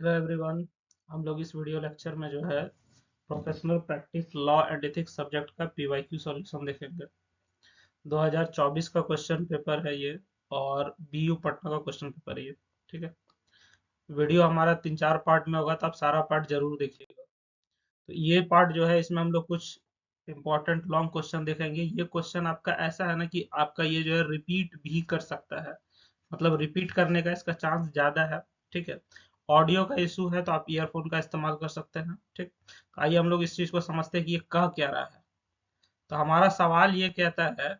Hello everyone. हम लोग इस वीडियो लेक्चर में जो है professional practice law and ethics subject का पीवाईक्यू सॉल्यूशन देखेंगे। 2024 का क्वेश्चन पेपर है ये, और बीयू पटना का क्वेश्चन पेपर है ये। ठीक है। वीडियो हमारा 3-4 पार्ट में होगा, तो आप सारा पार्ट जरूर देखिएगा। तो ये पार्ट जो है, इसमें हम लोग कुछ इंपॉर्टेंट लॉन्ग क्वेश्चन देखेंगे। ये क्वेश्चन आपका ऐसा है ना कि आपका ये जो है रिपीट भी कर सकता है, मतलब रिपीट करने का इसका चांस ज्यादा है। ठीक है। ऑडियो का इशू है तो आप ईयरफोन का इस्तेमाल कर सकते हैं। ठीक। तो आइए हम लोग इस चीज को समझते हैं कि ये कह क्या रहा है। तो हमारा सवाल ये कहता है,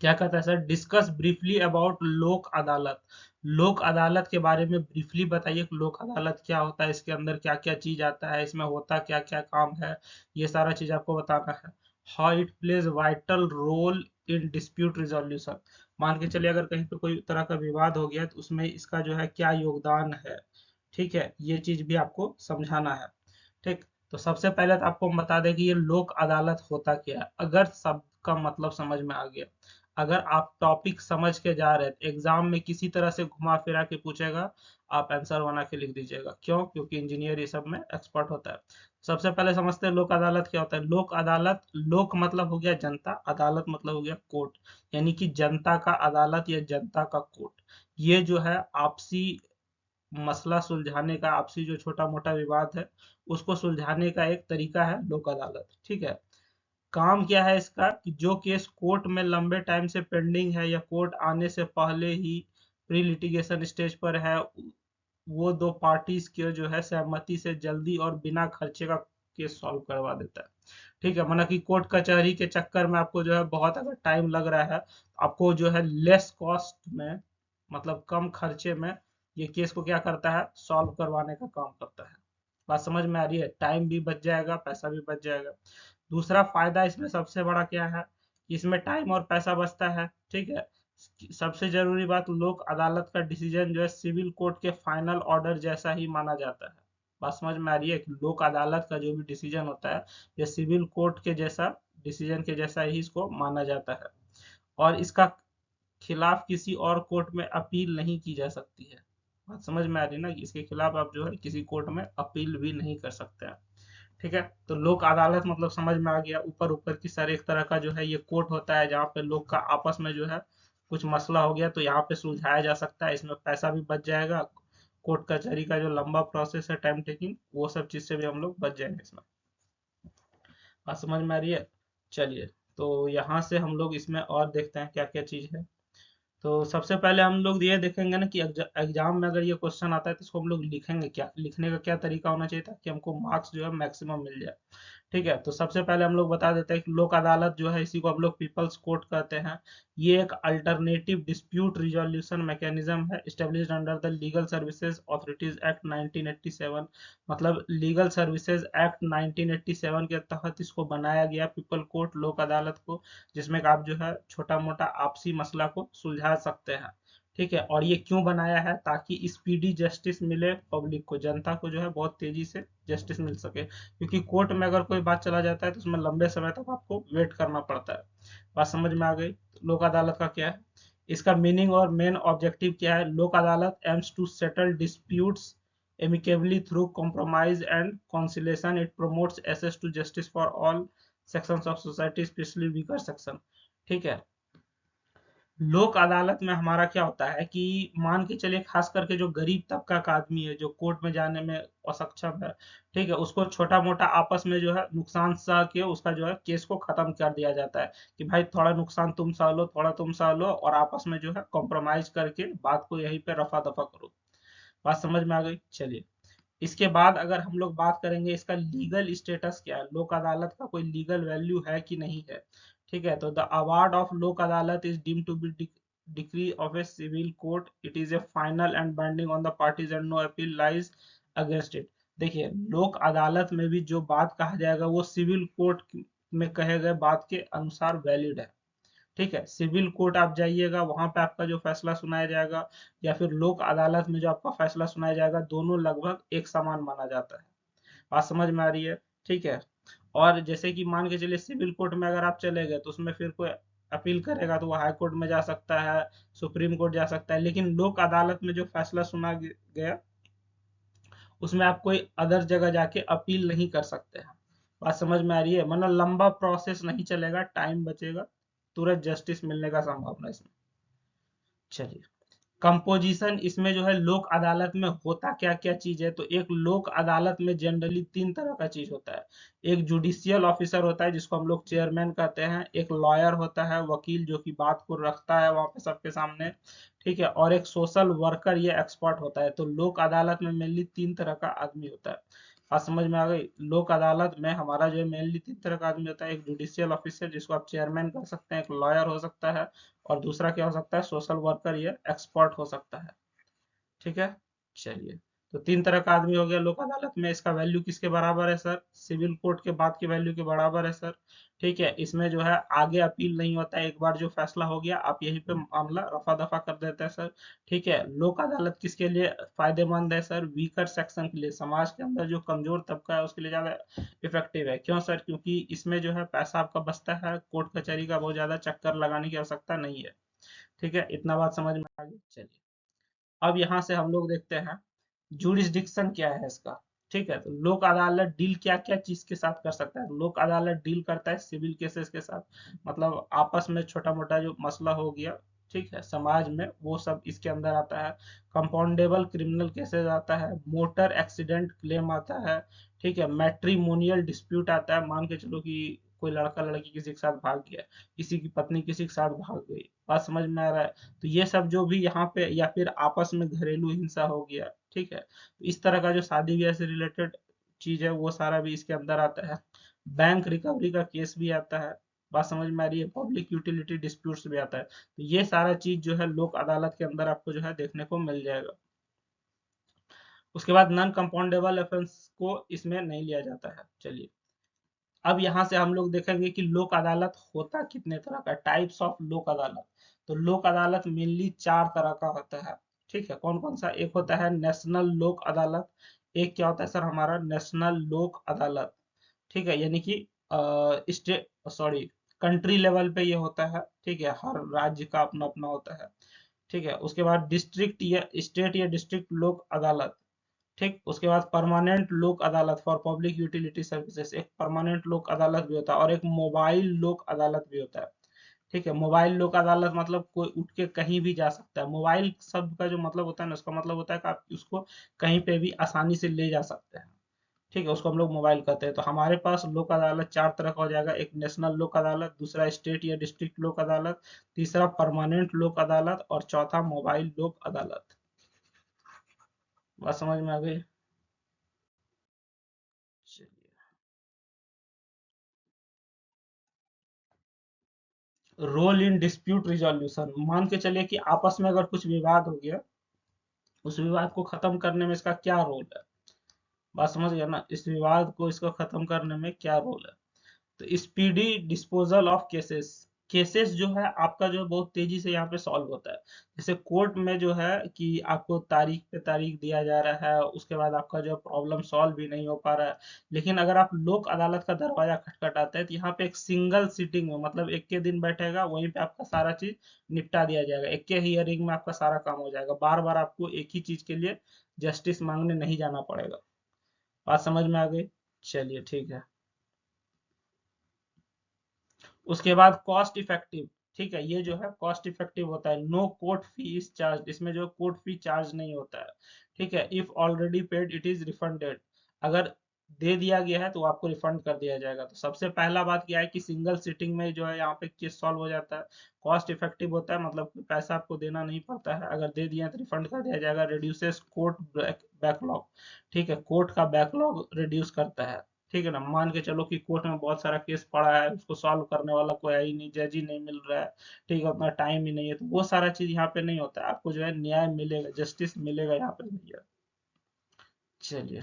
क्या कहता है सर, डिस्कस ब्रीफली अबाउट लोक अदालत। लोक अदालत के बारे में ब्रीफली बताइए कि लोक अदालत क्या होता है, इसके अंदर क्या क्या चीज आता है, इसमें होता क्या क्या काम है, ये सारा चीज आपको बताना है। How it plays vital role in dispute resolution. मान के चलिए अगर कहीं पे कोई तरह का विवाद हो गया तो उसमें इसका जो है क्या योगदान है। ठीक है, ये चीज भी आपको समझाना है। ठीक। तो सबसे पहले तो आपको हम बता दें कि ये लोक अदालत होता क्या है, अगर सबका मतलब समझ में आ गया। अगर आप टॉपिक समझ के जा रहे हैं, एग्जाम में किसी तरह से घुमा फिरा के पूछेगा, आप आंसर बना के लिख दीजिएगा। क्यों? क्योंकि इंजीनियर ये सब में एक्सपर्ट होता है। सबसे पहले समझते हैं लोक अदालत क्या होता है। लोक अदालत, लोक मतलब हो गया जनता, अदालत मतलब हो गया कोर्ट, यानी कि जनता का अदालत या जनता का कोर्ट। ये जो है आपसी मसला सुलझाने का, आपसी जो छोटा मोटा विवाद है उसको सुलझाने का एक तरीका है लोक अदालत। ठीक है। काम क्या है इसका कि जो केस कोर्ट में लंबे टाइम से पेंडिंग है या कोर्ट आने से पहले ही प्री लिटिगेशन स्टेज पर है, वो दो पार्टीज के जो है सहमति से जल्दी और बिना खर्चे का केस सॉल्व करवा देता है। ठीक है। माना कि कोर्ट कचहरी के चक्कर में आपको जो है बहुत अगर टाइम लग रहा है, आपको जो है लेस कॉस्ट में, मतलब कम खर्चे में, ये केस को क्या करता है, सॉल्व करवाने का काम करता है। बात समझ में आ रही है? टाइम भी बच जाएगा, पैसा भी बच जाएगा। दूसरा फायदा इसमें सबसे बड़ा क्या है कि इसमें टाइम और पैसा बचता है। ठीक है। सबसे जरूरी बात, लोक अदालत का डिसीजन जो है सिविल कोर्ट के फाइनल ऑर्डर जैसा ही माना जाता है। बात समझ में आ रही है कि लोक अदालत का जो भी डिसीजन होता है, ये सिविल कोर्ट के जैसा, डिसीजन के जैसा ही इसको माना जाता है। और इसका खिलाफ किसी और कोर्ट में अपील नहीं की जा सकती है। बात समझ में आ रही है ना कि इसके खिलाफ आप जो है किसी कोर्ट में अपील भी नहीं कर सकते हैं। ठीक है। तो लोक अदालत मतलब समझ में आ गया। ऊपर ऊपर की सर एक तरह का जो है ये कोर्ट होता है, जहाँ पे लोग का आपस में जो है कुछ मसला हो गया तो यहाँ पे सुलझाया जा सकता है। इसमें पैसा भी बच जाएगा, कोर्ट कचहरी का जो लंबा प्रोसेस है, टाइम टेकिंग, वो सब चीज से भी हम लोग बच जाएंगे इसमें। बात समझ में आ रही है? चलिए, तो यहाँ से हम लोग इसमें और देखते हैं क्या क्या चीज है। तो सबसे पहले हम लोग ये देखेंगे ना कि एग्जाम में अगर ये क्वेश्चन आता है तो इसको हम लोग लिखेंगे क्या, लिखने का क्या तरीका होना चाहिए ताकि हमको मार्क्स जो है मैक्सिमम मिल जाए। ठीक है। तो सबसे पहले हम लोग बता देते हैं कि लोक अदालत जो है, इसी को हम लोग पीपल्स कोर्ट कहते हैं। ये एक अल्टरनेटिव डिस्प्यूट रिजोल्यूशन मैकेनिज्म है, established under the legal services authorities act 1987। मतलब लीगल सर्विसेज एक्ट 1987 के तहत इसको बनाया गया, पीपल कोर्ट, लोक अदालत को, जिसमें आप जो है छोटा मोटा आपसी मसला को सुलझा सकते हैं। ठीक है। और ये क्यों बनाया है? ताकि स्पीडी जस्टिस मिले पब्लिक को, जनता को जो है बहुत तेजी से जस्टिस मिल सके। क्योंकि कोर्ट में अगर कोई बात चला जाता है तो उसमें लंबे समय तक आपको वेट करना पड़ता है। बात समझ में आ गई? लोक अदालत का क्या है, इसका मीनिंग और मेन ऑब्जेक्टिव क्या है। Lok Adalat aims to settle disputes amicably through compromise and conciliation. It promotes access to justice for all sections of society, especially weaker section। ठीक है। लोक अदालत में हमारा क्या होता है कि मान के चलिए खास करके जो गरीब तबका का आदमी है, जो कोर्ट में जाने में असक्षम है, ठीक है, उसको छोटा मोटा आपस में जो है नुकसान सह के उसका जो है केस को खत्म कर दिया जाता है कि भाई थोड़ा नुकसान तुम सह लो, थोड़ा तुम सह लो, और आपस में जो है कॉम्प्रोमाइज करके बात को यहीं पे रफा दफा करो। बात समझ में आ गई? चलिए, इसके बाद अगर हम लोग बात करेंगे इसका लीगल स्टेटस क्या है, लोक अदालत का कोई लीगल वैल्यू है कि नहीं है। ठीक है। तो the award of Lok Adalat is deemed to be decree of a civil court, it is a final and binding on the parties and no appeal lies against it. देखिए, लोक अदालत में भी जो बात कहा जाएगा वो सिविल कोर्ट में कहे गए बात के अनुसार वैलिड है। ठीक है। सिविल कोर्ट आप जाइएगा, वहां पे आपका जो फैसला सुनाया जाएगा, या फिर लोक अदालत में जो आपका फैसला सुनाया जाएगा, दोनों लगभग एक समान माना जाता है। बात समझ में आ रही है? ठीक है। और जैसे कि मान के चलिए सिविल कोर्ट में अगर आप चले गए तो उसमें फिर कोई अपील करेगा तो वो हाई कोर्ट में जा सकता है, सुप्रीम कोर्ट जा सकता है। लेकिन लोक अदालत में जो फैसला सुना गया उसमें आप कोई अदर जगह जाके अपील नहीं कर सकते हैं। बात समझ में आ रही है? मतलब लंबा प्रोसेस नहीं चलेगा, टाइम बचेगा, तुरंत जस्टिस मिलने का संभावना इसमें। चलिए, कंपोजिशन इसमें जो है लोक अदालत में होता क्या क्या चीज है, तो एक लोक अदालत में जनरली तीन तरह का चीज होता है। एक जुडिशियल ऑफिसर होता है जिसको हम लोग चेयरमैन कहते हैं, एक लॉयर होता है वकील जो कि बात को रखता है वहां पे सबके सामने, ठीक है, और एक सोशल वर्कर या एक्सपर्ट होता है। तो लोक अदालत में मेनली तीन तरह का आदमी होता है। बात समझ में आ गई? लोक अदालत में हमारा जो है मेनली तीन तरह का आदमी होता है, एक जुडिशियल ऑफिसर जिसको आप चेयरमैन कह सकते हैं, एक लॉयर हो सकता है, और दूसरा क्या हो सकता है, सोशल वर्कर या एक्सपर्ट हो सकता है। ठीक है, चलिए, तो तीन तरह का आदमी हो गया लोक अदालत में। इसका वैल्यू किसके बराबर है सर? सिविल कोर्ट के बाद की वैल्यू के बराबर है सर। ठीक है, इसमें जो है आगे अपील नहीं होता है, एक बार जो फैसला हो गया आप यहीं पे मामला रफा दफा कर देते हैं सर। ठीक है, लोक अदालत किसके लिए फायदेमंद है सर? वीकर सेक्शन के लिए, समाज के अंदर जो कमजोर तबका है उसके लिए ज्यादा इफेक्टिव है। क्यों सर? क्योंकि इसमें जो है पैसा आपका बचता है, कोर्ट कचहरी का बहुत ज्यादा चक्कर लगाने की आवश्यकता नहीं है। ठीक है, इतना बात समझ में आ गई। चलिए, अब यहाँ से हम लोग देखते हैं जुरिस्डिक्शन क्या है इसका। ठीक है, तो लोक अदालत डील क्या क्या चीज के साथ कर सकता है? लोक अदालत डील करता है सिविल केसेस के साथ, मतलब आपस में छोटा मोटा जो मसला हो गया, ठीक है, समाज में, वो सब इसके अंदर आता है। कंपाउंडेबल क्रिमिनल केसेस आता है, मोटर एक्सीडेंट क्लेम आता है, ठीक है, मैट्रिमोनियल डिस्प्यूट आता है, मान के चलो कि कोई लड़का लड़की किसी के साथ भाग गया, किसी की पत्नी किसी के साथ भाग गई, बात समझ में आ रहा है? तो ये सब जो भी यहाँ पे, या फिर आपस में घरेलू हिंसा हो गया, ठीक है, तो इस तरह का जो शादी ब्याह से रिलेटेड चीज है वो सारा भी इसके अंदर आता है। बैंक रिकवरी का केस भी आता है, बात समझ में आ रही है? पब्लिक यूटिलिटी डिस्प्यूट्स भी आता है। तो ये सारा चीज जो है लोक अदालत के अंदर आपको जो है देखने को मिल जाएगा। उसके बाद नॉन कंपाउंडेबल ऑफेंस को इसमें नहीं लिया जाता है। चलिए, अब यहाँ से हम लोग देखेंगे कि लोक अदालत होता कितने तरह का, टाइप्स ऑफ लोक अदालत। तो लोक अदालत मेनली चार तरह का होता है। ठीक है, कौन कौन सा? एक होता है नेशनल लोक अदालत। एक क्या होता है सर हमारा? नेशनल लोक अदालत। ठीक है, यानी कि स्टेट, सॉरी, कंट्री लेवल पे ये होता है। ठीक है, हर राज्य का अपना अपना होता है। ठीक है, उसके बाद डिस्ट्रिक्ट या स्टेट या डिस्ट्रिक्ट लोक अदालत। ठीक, उसके बाद परमानेंट लोक अदालत फॉर पब्लिक यूटिलिटी सर्विसेज, एक परमानेंट लोक अदालत भी होता है, और एक मोबाइल लोक अदालत भी होता है। ठीक है, मोबाइल लोक अदालत मतलब कोई उठ के कहीं भी जा सकता है। मोबाइल शब्द का जो मतलब होता है ना, उसका मतलब होता है कि आप उसको कहीं पे भी आसानी से ले जा सकते हैं। ठीक है, उसको हम लोग मोबाइल कहते हैं। तो हमारे पास लोक अदालत चार तरह का हो जाएगा, एक नेशनल लोक अदालत, दूसरा स्टेट या डिस्ट्रिक्ट लोक अदालत, तीसरा परमानेंट लोक अदालत, और चौथा मोबाइल लोक अदालत। बात समझ में आ गई? चलिए, रोल इन डिस्प्यूट रिजोल्यूशन, मान के चलिए कि आपस में अगर कुछ विवाद हो गया, उस विवाद को खत्म करने में इसका क्या रोल है? बात समझ गया ना? इस विवाद को, इसको खत्म करने में क्या रोल है? तो speedy disposal of cases, cases जो है आपका जो है बहुत तेजी से यहाँ पे सॉल्व होता है। जैसे कोर्ट में जो है कि आपको तारीख पे तारीख दिया जा रहा है, उसके बाद आपका जो प्रॉब्लम सॉल्व भी नहीं हो पा रहा है। लेकिन अगर आप लोक अदालत का दरवाजा खटखटाते हैं तो यहाँ पे एक सिंगल सीटिंग में, मतलब एक के दिन बैठेगा, वहीं पे आपका सारा चीज निपटा दिया जाएगा, एक के हियरिंग में आपका सारा काम हो जाएगा, बार बार आपको एक ही चीज के लिए जस्टिस मांगने नहीं जाना पड़ेगा। बात समझ में आ गई? चलिए, ठीक है। उसके बाद कॉस्ट इफेक्टिव, ठीक है, ये जो है कॉस्ट इफेक्टिव होता है। No court fee is charge, इसमें जो कोर्ट फी चार्ज नहीं होता है। ठीक है, if already paid it is refunded, अगर दे दिया गया है तो आपको रिफंड कर दिया जाएगा। तो सबसे पहला बात क्या है कि सिंगल सिटिंग में जो है यहाँ पे केस सॉल्व हो जाता है। कॉस्ट इफेक्टिव होता है, मतलब पैसा आपको देना नहीं पड़ता है, अगर दे दिया तो रिफंड कर दिया जाएगा। रिड्यूसेस कोर्ट बैकलॉग, ठीक है, कोर्ट का बैकलॉग रिड्यूस करता है। ठीक है ना? मान के चलो कि कोर्ट में बहुत सारा केस पड़ा है, उसको सॉल्व करने वाला कोई है ही नहीं, जज ही नहीं मिल रहा है, ठीक है, उतना टाइम ही नहीं है, तो वो सारा चीज यहाँ पे नहीं होता है। आपको जो है न्याय मिलेगा, जस्टिस मिलेगा यहाँ पे भैया। चलिए,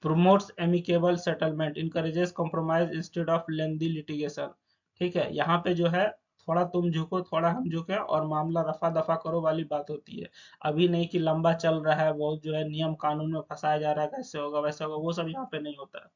promotes amicable settlement, encourages compromise instead of lengthy litigation. ठीक है, यहाँ पे जो है थोड़ा तुम झुको थोड़ा हम झुके और मामला रफा दफा करो वाली बात होती है। अभी नहीं कि लंबा चल रहा है, बहुत जो है नियम कानून में फंसाया जा रहा है, कैसे होगा वैसे होगा, वो सब यहाँ पे नहीं होता है।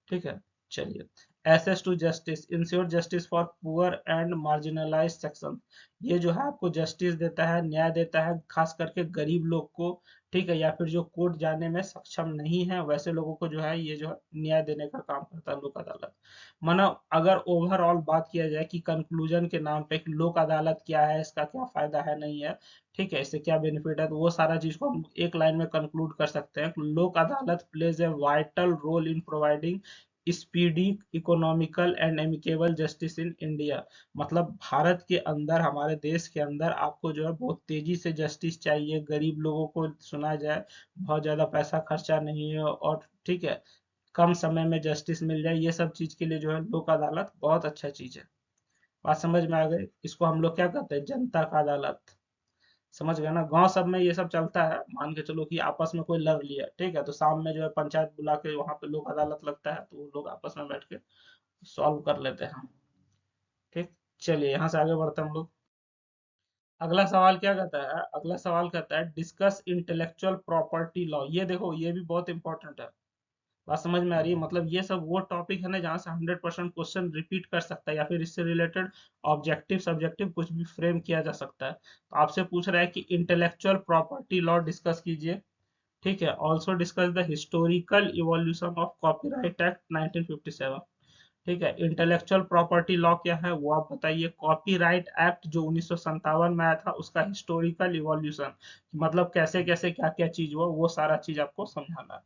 ठीक है, चलिए, access to justice, ensure justice for poor and marginalise section. ये जो है आपको जस्टिस देता है, न्याय देता है, खास करके गरीब लोग को, ठीक है, या फिर जो कोर्ट जाने में सक्षम नहीं है वैसे लोगों को जो है ये जो है न्याय देने का काम करता है लोक अदालत। मानो अगर ओवरऑल बात किया जाए कि कंक्लूजन के नाम पे कि लोक अदालत क्या है, इसका क्या फायदा है नहीं है, ठीक है, इससे क्या बेनिफिट है, तो वो सारा चीज को हम एक लाइन में कंक्लूड कर सकते हैं। Lok Adalat plays a vital role in providing speedy, economical and amicable justice in India. मतलब भारत के अंदर, हमारे देश के अंदर आपको जो है बहुत तेजी से जस्टिस चाहिए, गरीब लोगों को सुना जाए, बहुत ज्यादा पैसा खर्चा नहीं है, और ठीक है, कम समय में जस्टिस मिल जाए, ये सब चीज के लिए जो है लोक अदालत बहुत अच्छा चीज है। बात समझ में आ गई? इसको हम लोग क्या कहते हैं, जनता का अदालत। समझ गए ना? गांव सब में ये सब चलता है, मान के चलो कि आपस में कोई लड़ लिया, ठीक है, तो शाम में जो है पंचायत बुला के वहां पे लोक अदालत लगता है, तो वो लोग आपस में बैठ के सॉल्व कर लेते हैं। ठीक, चलिए यहाँ से आगे बढ़ते हैं हम लोग। अगला सवाल क्या कहता है, अगला सवाल कहता है डिस्कस इंटेलेक्चुअल प्रॉपर्टी लॉ। ये देखो, ये भी बहुत इंपॉर्टेंट है। बात समझ में आ रही है? मतलब ये सब वो टॉपिक है ना जहाँ से 100% क्वेश्चन रिपीट कर सकता है, या फिर इससे रिलेटेड ऑब्जेक्टिव सब्जेक्टिव कुछ भी फ्रेम किया जा सकता है। तो आपसे पूछ रहा है कि इंटेलेक्चुअल प्रॉपर्टी लॉ डिस्कस कीजिए, ठीक है। Also discuss the historical evolution of copyright act 1957। ठीक है, इंटेलेक्चुअल प्रॉपर्टी लॉ क्या है वो आप बताइए। कॉपीराइट एक्ट जो 1957 में आया था उसका हिस्टोरिकल इवोल्यूशन, मतलब कैसे कैसे क्या क्या चीज हुआ, वो सारा चीज आपको समझाना है।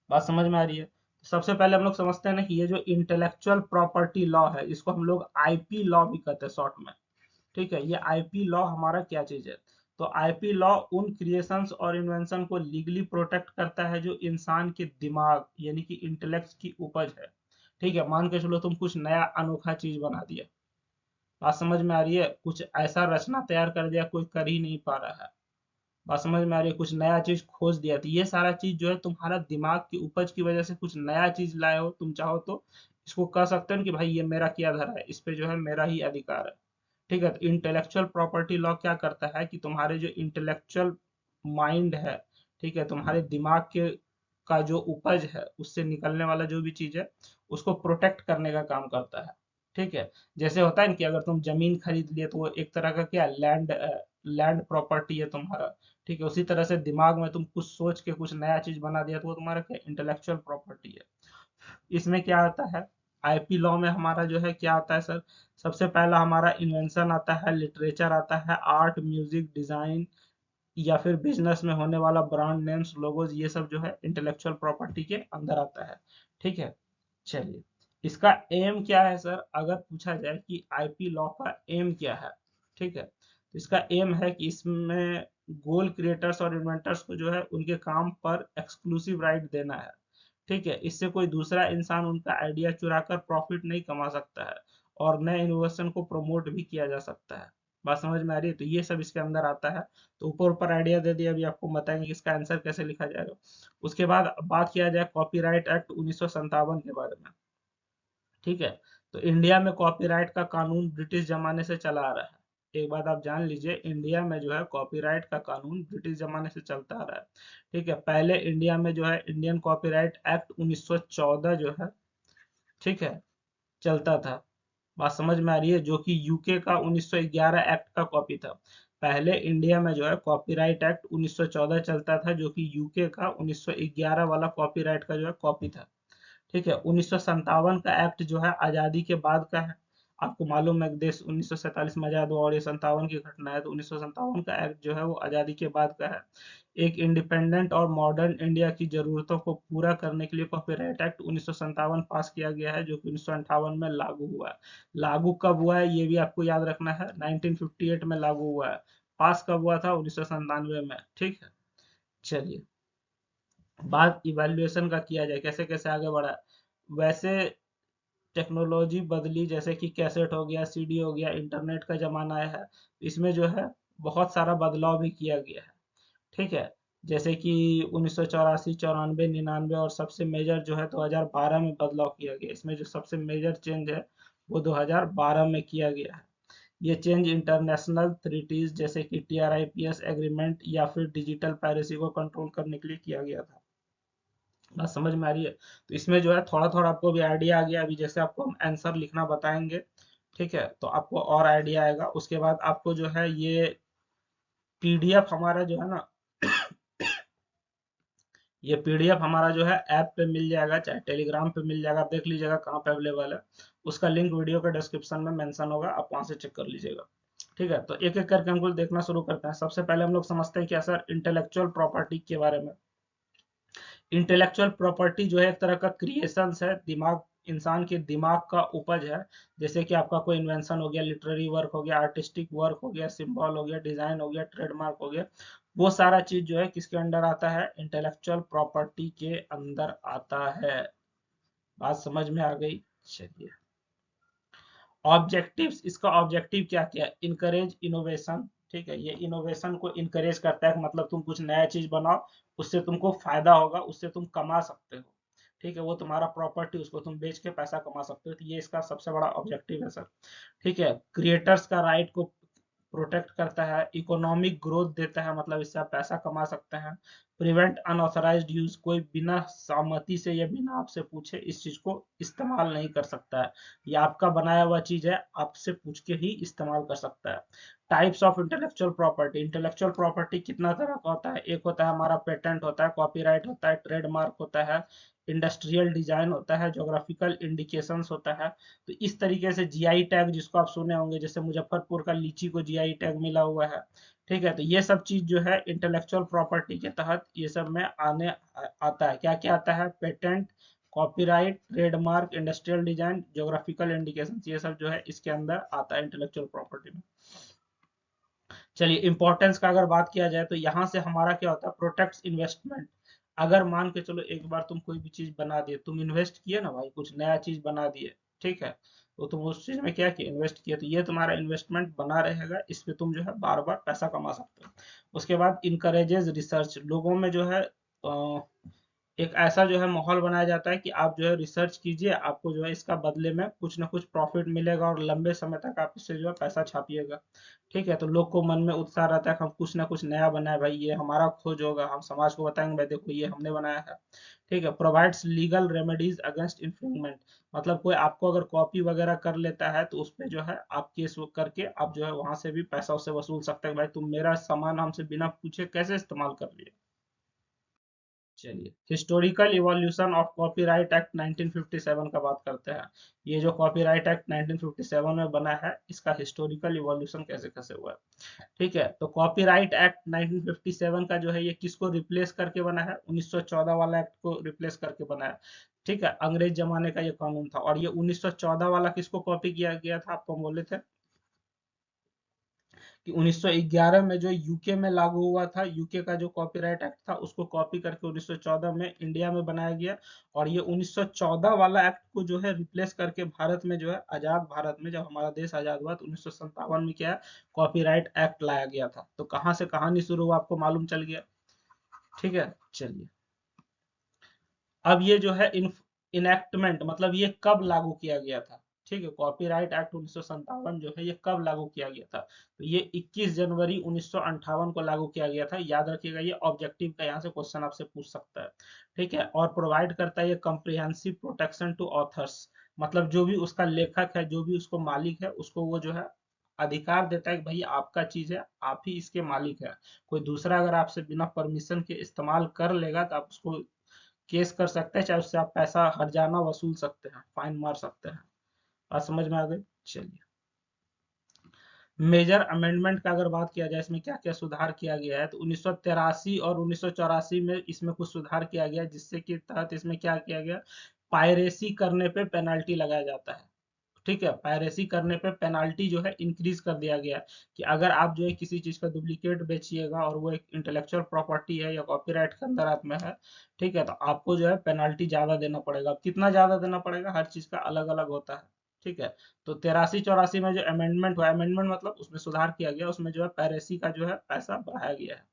बात समझ में आ रही है? सबसे पहले हम लोग समझते हैं ना कि ये जो इंटेलेक्चुअल प्रॉपर्टी लॉ है, इसको हम लोग आईपी लॉ भी कहते हैं शॉर्ट में। ठीक है, ये आईपी लॉ हमारा क्या चीज है? तो आईपी लॉ उन क्रिएशंस और इन्वेंशन को लीगली प्रोटेक्ट करता है जो इंसान के दिमाग यानी कि इंटेलेक्ट की उपज है। ठीक है, मान के चलो तुम कुछ नया अनोखा चीज बना दिया, बात समझ में आ रही है? कुछ ऐसा रचना तैयार कर दिया कोई कर ही नहीं पा रहा है, बात समझ में आ रही है? कुछ नया चीज खोज दिया, तो ये सारा चीज जो है तुम्हारा दिमाग की उपज की वजह से कुछ नया चीज लाए हो, तुम चाहो तो इसको कह सकते हो कि भाई ये मेरा किया धरा है, इस पे जो है मेरा ही अधिकार है। ठीक है, तो इंटेलेक्चुअल प्रॉपर्टी लॉ क्या करता है कि तुम्हारे जो इंटेलेक्चुअल माइंड है, ठीक है, तुम्हारे दिमाग के का जो उपज है उससे निकलने वाला जो भी चीज है उसको प्रोटेक्ट करने का काम करता है। ठीक है, जैसे होता है ना कि अगर तुम जमीन खरीद लिए तो वो एक तरह का क्या लैंड, लैंड प्रॉपर्टी है तुम्हारा। ठीक है, उसी तरह से दिमाग में तुम कुछ सोच के कुछ नया चीज बना दिया तो वो तुम्हारा क्या इंटेलेक्चुअल प्रॉपर्टी है। इसमें क्या आता है, आईपी लॉ में हमारा जो है क्या आता है सर, सबसे पहला हमारा इन्वेंशन आता है, लिटरेचर आता है, आर्ट, म्यूजिक, डिजाइन, या फिर बिजनेस में होने वाला ब्रांड नेम्स, लोगोज, ये सब जो है इंटेलेक्चुअल प्रॉपर्टी के अंदर आता है। ठीक है, चलिए, इसका एम क्या है सर, अगर पूछा जाए कि आईपी लॉ का एम क्या है, ठीक है, तो इसका एम है कि इसमें गोल क्रिएटर्स और इन्वेंटर्स को जो है उनके काम पर एक्सक्लूसिव राइट देना है। ठीक है, इससे कोई दूसरा इंसान उनका आइडिया चुराकर प्रॉफिट नहीं कमा सकता है, और नए इनोवेशन को प्रमोट भी किया जा सकता है। बात समझ में आ रही है? तो ये सब इसके अंदर आता है। तो ऊपर ऊपर आइडिया दे दिया, अभी आपको बताएंगे कि इसका आंसर कैसे लिखा जाएगा। उसके बाद बात किया जाए कॉपीराइट एक्ट 1957 के बारे में। ठीक है, तो इंडिया में कॉपीराइट का कानून ब्रिटिश जमाने से चला आ रहा है। एक बात आप जान लीजिए, इंडिया में जो है कॉपीराइट का कानून ब्रिटिश जमाने से चलता आ रहा है। ठीक है, पहले इंडिया में जो है इंडियन कॉपीराइट एक्ट 1914 जो है, ठीक है, चलता था। बात समझ में आ रही है? जो कि यूके का 1911 एक्ट का कॉपी था। पहले इंडिया में जो है कॉपीराइट एक्ट 1914 चलता था, जो कि यूके का 1911 वाला कॉपीराइट का जो है कॉपी था। ठीक है, 1957 का एक्ट जो है आजादी के बाद का है। आपको मालूम है कि देश 1947 में आजाद हुआ और ये 57 की घटना है, तो 1957 का एक्ट जो है वो आजादी के बाद का है। एक इंडिपेंडेंट और मॉडर्न इंडिया की जरूरतों को पूरा करने के लिए कॉपीराइट एक्ट 1957 पास किया गया है, जो कि 1958 में लागू हुआ है। लागू कब हुआ है ये भी आपको याद रखना है, 1958 में लागू हुआ है। पास कब हुआ था? 1997 में। ठीक है, चलिए, बात इवैल्यूएशन का किया जाए, कैसे कैसे आगे बढ़ा। वैसे टेक्नोलॉजी बदली, जैसे कि कैसेट हो गया, सीडी हो गया, इंटरनेट का जमाना आया है, इसमें जो है बहुत सारा बदलाव भी किया गया है। ठीक है, जैसे कि 1984, 94, 99 और सबसे मेजर जो है 2012 में बदलाव किया गया। इसमें जो सबसे मेजर चेंज है वो 2012 में किया गया है। ये चेंज इंटरनेशनल ट्रीटीज जैसे कि टीआरआईपीएस एग्रीमेंट या फिर डिजिटल पायरेसी को कंट्रोल करने के लिए किया गया था। बात समझ में आ रही है? तो इसमें जो है थोड़ा थोड़ा आपको भी आइडिया आ गया। अभी जैसे आपको हम आंसर लिखना बताएंगे, ठीक है, तो आपको और आइडिया आएगा। उसके बाद आपको जो है ये पीडीएफ हमारा जो है ना, ये पीडीएफ हमारा जो है ऐप पे मिल जाएगा, चाहे टेलीग्राम पे मिल जाएगा, आप देख लीजिएगा कहाँ पे अवेलेबल है। उसका लिंक वीडियो के डिस्क्रिप्शन में मेंशन होगा, आप वहां से चेक कर लीजिएगा। ठीक है, तो एक एक करके हम कुछ देखना शुरू करते हैं। सबसे पहले हम लोग समझते हैं क्या सर, इंटेलेक्चुअल प्रॉपर्टी के बारे में। इंटेलेक्चुअल प्रॉपर्टी जो है एक तरह का क्रिएशंस है, दिमाग, इंसान के दिमाग का उपज है। जैसे कि आपका कोई इन्वेंशन हो गया, लिटरेरी वर्क हो गया, आर्टिस्टिक वर्क हो गया, सिंबल हो गया, डिजाइन हो गया, ट्रेडमार्क हो गया, वो सारा चीज जो है किसके अंडर आता है, इंटेलेक्चुअल प्रॉपर्टी के अंदर आता है। बात समझ में आ गई? चलिए, ऑब्जेक्टिव्स, इसका ऑब्जेक्टिव क्या क्या है, इनकरेज इनोवेशन। ठीक है, ये इनोवेशन को इनकरेज करता है, मतलब तुम कुछ नया चीज बनाओ, उससे तुमको फायदा होगा, उससे तुम कमा सकते हो। ठीक है, वो तुम्हारा प्रॉपर्टी, उसको तुम बेच के पैसा कमा सकते हो, तो ये इसका सबसे बड़ा ऑब्जेक्टिव है सर। ठीक है, क्रिएटर्स का राइट को प्रोटेक्ट करता है, इकोनॉमिक ग्रोथ देता है, मतलब इससे आप पैसा कमा सकते हैं। प्रिवेंट अनऑथराइज्ड यूज, कोई बिना सहमति से या बिना आपसे पूछे इस चीज को इस्तेमाल नहीं कर सकता है। ये आपका बनाया हुआ चीज है, आपसे पूछ के ही इस्तेमाल कर सकता है। Types of intellectual property, intellectual property कितना तरह का होता है, एक होता है हमारा पेटेंट होता है, कॉपीराइट होता है, ट्रेडमार्क होता है, इंडस्ट्रियल डिजाइन होता है, जोग्राफिकल इंडिकेशंस होता है। तो इस तरीके से जीआई टैग जिसको आप सुने होंगे, जैसे मुजफ्फरपुर का लीची को जीआई टैग मिला हुआ है। ठीक है, तो ये सब चीज जो है इंटेलेक्चुअल प्रॉपर्टी के तहत ये सब में आने आता है। क्या क्या आता है, patent, copyright, trademark, industrial design, geographical indications, ये सब जो है इसके अंदर आता है इंटेलेक्चुअल प्रॉपर्टी में। चलिए, इंपॉर्टेंस का अगर बात किया जाए तो यहाँ से हमारा क्या होता है, प्रोटेक्ट्स इन्वेस्टमेंट। अगर मान के चलो एक बार तुम कोई भी चीज बना दिए, तुम इन्वेस्ट किए ना भाई, कुछ नया चीज बना दिए, ठीक है, तो तुम उस चीज में क्या किए, इन्वेस्ट किए, तो ये तुम्हारा इन्वेस्टमेंट बना रहेगा, इस पे तुम जो है बार बार पैसा कमा सकते हो। उसके बाद इनकरेजेस रिसर्च, लोगों में जो है एक ऐसा जो है माहौल बनाया जाता है कि आप जो है रिसर्च कीजिए, आपको जो है इसका बदले में कुछ ना कुछ प्रॉफिट मिलेगा, और लंबे समय तक आप इससे जो है पैसा छापिएगा। ठीक है, तो लोग को मन में उत्साह रहता है कि हम कुछ ना कुछ नया बनाए भाई, ये हमारा खोज होगा, हम समाज को बताएंगे भाई देखो ये हमने बनाया है। ठीक है, प्रोवाइड्स लीगल रेमेडीज अगेंस्ट इन्फ्रिंगमेंट, मतलब कोई आपको अगर कॉपी वगैरह कर लेता है तो उस पे जो है आप केस करके आप जो है वहां से भी पैसा उससे वसूल सकते हैं, भाई तुम मेरा सामान हमसे बिना पूछे कैसे इस्तेमाल कर लिए। चलिए, historical evolution of copyright act 1957 का बात करते हैं। ये जो कॉपीराइट एक्ट 1957 में बना है, इसका हिस्टोरिकल इवोल्यूशन कैसे कैसे हुआ है। ठीक है, तो कॉपीराइट एक्ट 1957 का जो है ये किसको रिप्लेस करके बना है, 1914 वाला एक्ट को रिप्लेस करके बना है। ठीक है, अंग्रेज जमाने का ये कानून था, और ये 1914 वाला किसको कॉपी किया गया था, आपको हम बोले थे कि 1911 में जो यूके में लागू हुआ था, यूके का जो कॉपीराइट एक्ट था उसको कॉपी करके 1914 में इंडिया में बनाया गया। और ये 1914 वाला एक्ट को जो है रिप्लेस करके भारत में जो है, आजाद भारत में जब हमारा देश आजाद हुआ तो 1957 में क्या है, कॉपीराइट एक्ट लाया गया था। तो कहाँ से कहानी शुरू हुआ आपको मालूम चल गया। ठीक है, चलिए, अब ये जो है इनएक्टमेंट, मतलब ये कब लागू किया गया था। ठीक है, कॉपीराइट एक्ट 1957 जो है ये कब लागू किया गया था, तो ये 21 जनवरी 1958 को लागू किया गया था। याद रखिएगा, ये ऑब्जेक्टिव का यहाँ से क्वेश्चन आपसे पूछ सकता है। ठीक है, और प्रोवाइड करता है ये कम्प्रिहेंसिव प्रोटेक्शन टू ऑथर्स, मतलब जो भी उसका लेखक है, जो भी उसको मालिक है, उसको वो जो है अधिकार देता है कि भाई आपका चीज है, आप ही इसके मालिक है। कोई दूसरा अगर आपसे बिना परमिशन के इस्तेमाल कर लेगा तो आप उसको केस कर सकते हैं, चाहे उससे आप पैसा हर्जाना वसूल सकते हैं, फाइन मार सकते हैं। बात समझ में आ गई? चलिए, मेजर अमेंडमेंट का अगर बात किया जाए, इसमें क्या क्या सुधार किया गया है, तो 1983 और 1984 में इसमें कुछ सुधार किया गया, जिससे कि तहत इसमें क्या किया गया, पायरेसी करने पे पेनल्टी लगाया जाता है। ठीक है, पायरेसी करने पे पेनाल्टी जो है इंक्रीज कर दिया गया है, कि अगर आप जो है किसी चीज का डुप्लीकेट बेचिएगा और वो एक इंटेलेक्चुअल प्रॉपर्टी है या कॉपीराइट के अंदर आप में है, ठीक है, तो आपको जो है पेनाल्टी ज्यादा देना पड़ेगा। अब कितना ज्यादा देना पड़ेगा, हर चीज का अलग अलग होता है। ठीक है, तो 83-84 में जो अमेंडमेंट हुआ, अमेंडमेंट मतलब उसमें सुधार किया गया, उसमें जो है पायरेसी का जो है पैसा बढ़ाया गया है।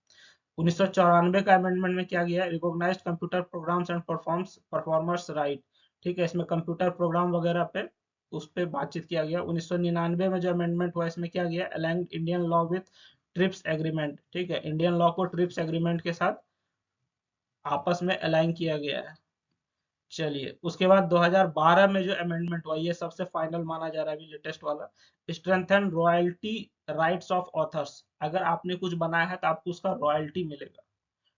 1994 का अमेंडमेंट में क्या गया है, recognised computer programs and performers right. ठीक है, इसमें कंप्यूटर प्रोग्राम वगैरह पे उस पे बातचीत किया गया। 1999 में जो अमेंडमेंट हुआ, इसमें क्या गया, aligned Indian law with trips agreement. ठीक है, इंडियन लॉ को ट्रिप्स एग्रीमेंट के साथ आपस में अलाइन किया गया है। चलिए, उसके बाद 2012 में जो अमेंडमेंट हुआ, ये सबसे फाइनल माना जा रहा है अभी लेटेस्ट वाला। Strengthen royalty rights of authors. अगर आपने कुछ बनाया है तो आपको उसका रॉयल्टी मिलेगा।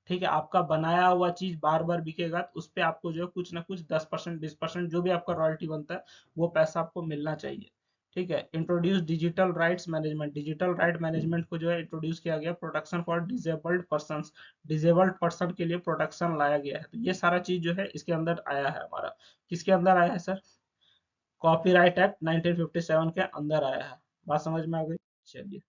ठीक है, आपका बनाया हुआ चीज बार बार बिकेगा तो उस पे आपको जो है कुछ ना कुछ 10% 20% जो भी आपका रॉयल्टी बनता है वो पैसा आपको मिलना चाहिए। ठीक है। Introduce digital rights management. Digital right management को जो है इंट्रोड्यूस किया गया। Protection for disabled person. Disabled person के लिए प्रोटेक्शन लाया गया है। तो ये सारा चीज जो है इसके अंदर आया है हमारा। किसके अंदर आया है सर? कॉपीराइट एक्ट 1957 के अंदर आया है। बात समझ में आ गई? चलिए,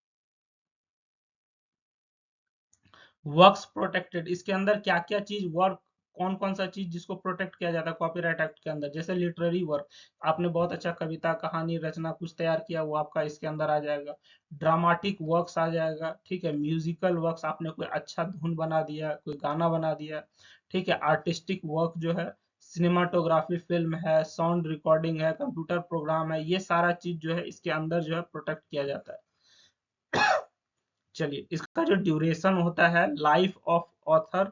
वर्क्स प्रोटेक्टेड, इसके अंदर क्या क्या चीज वर्क, कौन कौन सा चीज जिसको प्रोटेक्ट किया जाता है कॉपीराइट एक्ट के अंदर? जैसे लिटरेरी वर्क, आपने बहुत अच्छा कविता कहानी रचना कुछ तैयार किया, वो आपका इसके अंदर आ जाएगा। ड्रामेटिक वर्क्स आ जाएगा। ठीक है। म्यूजिकल वर्क्स, आपने कोई अच्छा धुन बना दिया, कोई गाना बना दिया। ठीक है। आर्टिस्टिक वर्क जो है, सिनेमाटोग्राफी फिल्म है, साउंड रिकॉर्डिंग है, कंप्यूटर प्रोग्राम है, ये सारा चीज जो है इसके अंदर जो है प्रोटेक्ट किया जाता है। चलिए, इसका जो ड्यूरेशन होता है, life of author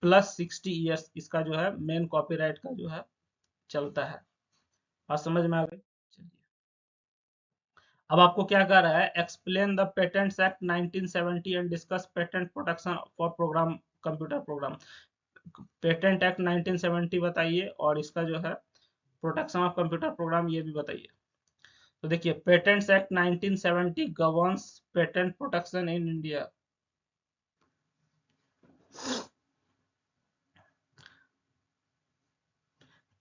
plus 60 years, इसका जो है मेन कॉपीराइट का जो है चलता है। बात समझ में आ गई? चलिए, अब आपको क्या कर रहा है, explain the patents act 1970 and discuss patent protection for program, computer program. Patent act 1970 बताइए और इसका जो है प्रोटेक्शन ऑफ कंप्यूटर प्रोग्राम ये भी बताइए। तो देखिए, patents act 1970 governs patent protection in India.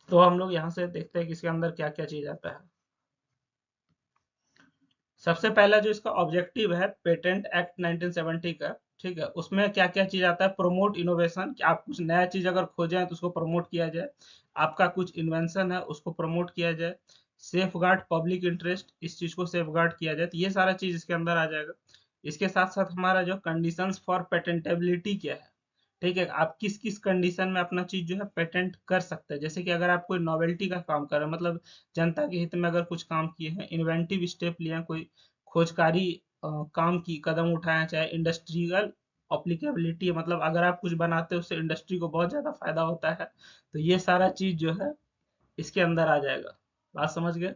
तो हम लोग यहाँ से देखते हैं कि इसके अंदर क्या क्या चीज आता है। सबसे पहला जो इसका ऑब्जेक्टिव है पेटेंट एक्ट 1970 का, ठीक है, उसमें क्या क्या चीज आता है? प्रमोट इनोवेशन, कि आप कुछ नया चीज अगर खोजें तो उसको प्रमोट किया जाए। आपका कुछ इन्वेंशन है उसको प्रमोट किया जाए। सेफ गार्ड पब्लिक इंटरेस्ट, इस चीज को सेफ गार्ड किया जाए। तो ये सारा चीज इसके अंदर आ जाएगा। इसके साथ साथ हमारा जो कंडीशंस फॉर पेटेंटेबिलिटी क्या है, ठीक है, आप किस किस कंडीशन में अपना चीज जो है पेटेंट कर सकते हैं। जैसे कि अगर आप कोई नॉवेल्टी का काम कर रहे हैं, मतलब जनता के हित में अगर कुछ काम किए हैं, इन्वेंटिव स्टेप लिए हैं, कोई खोजकारी काम की कदम उठाए हैं, चाहे इंडस्ट्रियल अप्लीकेबिलिटी, मतलब अगर आप कुछ बनाते हो उससे इंडस्ट्री को बहुत ज्यादा फायदा होता है, तो ये सारा चीज जो है इसके अंदर आ जाएगा। बात समझ गए?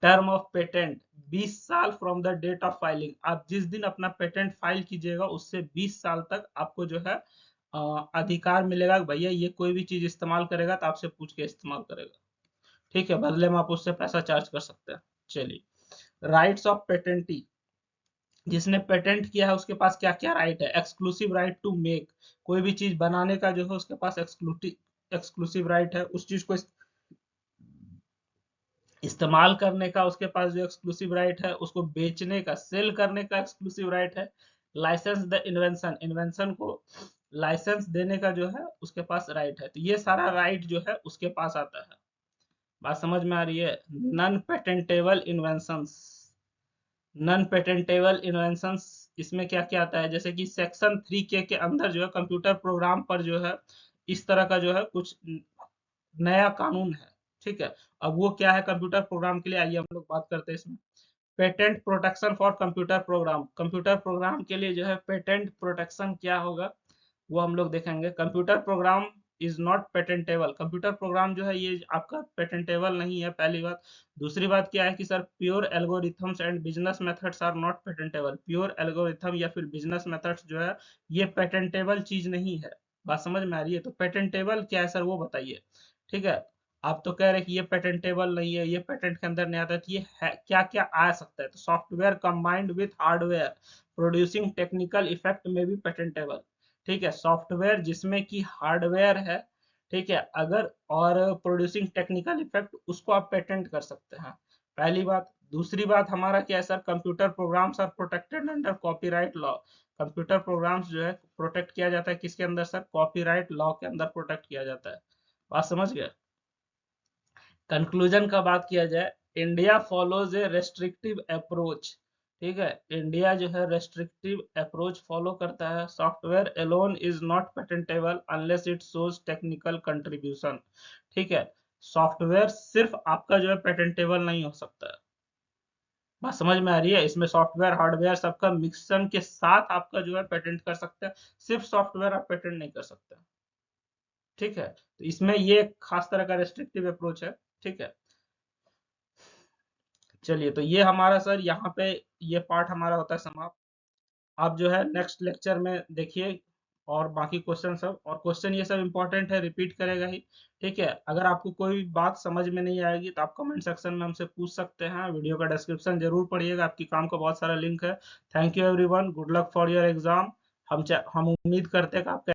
टर्म ऑफ पेटेंट 20 साल from the date of filing. आप जिस दिन अपना पेटेंट फाइल कीजिएगा उससे 20 साल तक आपको जो है अधिकार मिलेगा कि भैया ये कोई भी चीज इस्तेमाल करेगा तो आपसे पूछ के इस्तेमाल करेगा। ठीक है, बदले में आप उससे पैसा चार्ज कर सकते हैं। चलिए, राइट्स ऑफ पेटेंटी, जिसने पेटेंट किया है उसके पास क्या क्या राइट है? एक्सक्लूसिव राइट टू मेक, कोई भी चीज बनाने का जो है उसके पास एक्सक्लूसिव राइट है। उस चीज को इस्तेमाल करने का उसके पास जो एक्सक्लूसिव राइट है, उसको बेचने का, सेल करने का एक्सक्लूसिव राइट है। लाइसेंस द इन्वेंशन, इन्वेंशन को लाइसेंस देने का जो है उसके पास राइट है। तो ये सारा राइट जो है उसके पास आता है। बात समझ में आ रही है? Non patentable inventions, non patentable inventions, इसमें क्या क्या आता है? जैसे कि सेक्शन 3 के अंदर जो है कंप्यूटर प्रोग्राम पर जो है इस तरह का जो है कुछ नया कानून है। ठीक है। अब वो क्या है कंप्यूटर प्रोग्राम के लिए, आइए हम लोग बात करते हैं इसमें। Patent protection for computer program, computer programme के लिए जो है पेटेंट प्रोटेक्शन क्या होगा वो हम लोग देखेंगे। Computer program is not patentable, computer program जो है ये आपका पेटेंटेबल नहीं है, पहली बात। दूसरी बात क्या है कि sir pure algorithms and business methods are not patentable, pure algorithm या फिर बिजनेस मेथड्स जो है ये पेटेंटेबल चीज नहीं है। बात समझ में आ रही है? तो पेटेंटेबल क्या है सर वो बताइए। ठीक है, आप तो कह रहे हैं कि ये पेटेंटेबल नहीं है, ये पेटेंट के अंदर नहीं आता है, तो ये है क्या क्या आ सकता है? तो software combined with hardware producing technical effect में भी पेटेंटेबल। ठीक है, सॉफ्टवेयर जिसमें कि हार्डवेयर है, ठीक है, अगर और प्रोड्यूसिंग टेक्निकल इफेक्ट, उसको आप पेटेंट कर सकते हैं। पहली बात। दूसरी बात हमारा क्या है sir, computer programs are protected under copyright law. Computer programs जो है प्रोटेक्ट किया जाता है किसके अंदर सर? कॉपीराइट लॉ के अंदर प्रोटेक्ट किया जाता है। बात समझ गए? कंक्लूजन का बात किया जाए, इंडिया फॉलोज ए रेस्ट्रिक्टिव अप्रोच। ठीक है, इंडिया जो है रेस्ट्रिक्टिव अप्रोच फॉलो करता है। Software alone is not patentable unless it shows technical contribution. ठीक है, सॉफ्टवेयर सिर्फ आपका जो है पेटेंटेबल नहीं हो सकता है। बात समझ में आ रही है? इसमें सॉफ्टवेयर हार्डवेयर सबका मिक्सन के साथ आपका जो है पेटेंट कर सकते हैं, सिर्फ सॉफ्टवेयर आप पेटेंट नहीं कर सकते। ठीक है, तो इसमें ये खास तरह का रेस्ट्रिक्टिव अप्रोच है। ठीक है, चलिए तो ये हमारा सर यहाँ पे ये पार्ट हमारा होता है समाप्त। आप जो है नेक्स्ट लेक्चर में देखिए और बाकी क्वेश्चन सब, और क्वेश्चन ये सब इंपॉर्टेंट है, रिपीट करेगा ही। ठीक है, अगर आपको कोई बात समझ में नहीं आएगी तो आप कमेंट सेक्शन में हमसे पूछ सकते हैं। वीडियो का डिस्क्रिप्शन जरूर पढ़िएगा, आपकी काम का बहुत सारा लिंक है। Thank you everyone, good luck for your exam. हम उम्मीद करते हैं कि आपका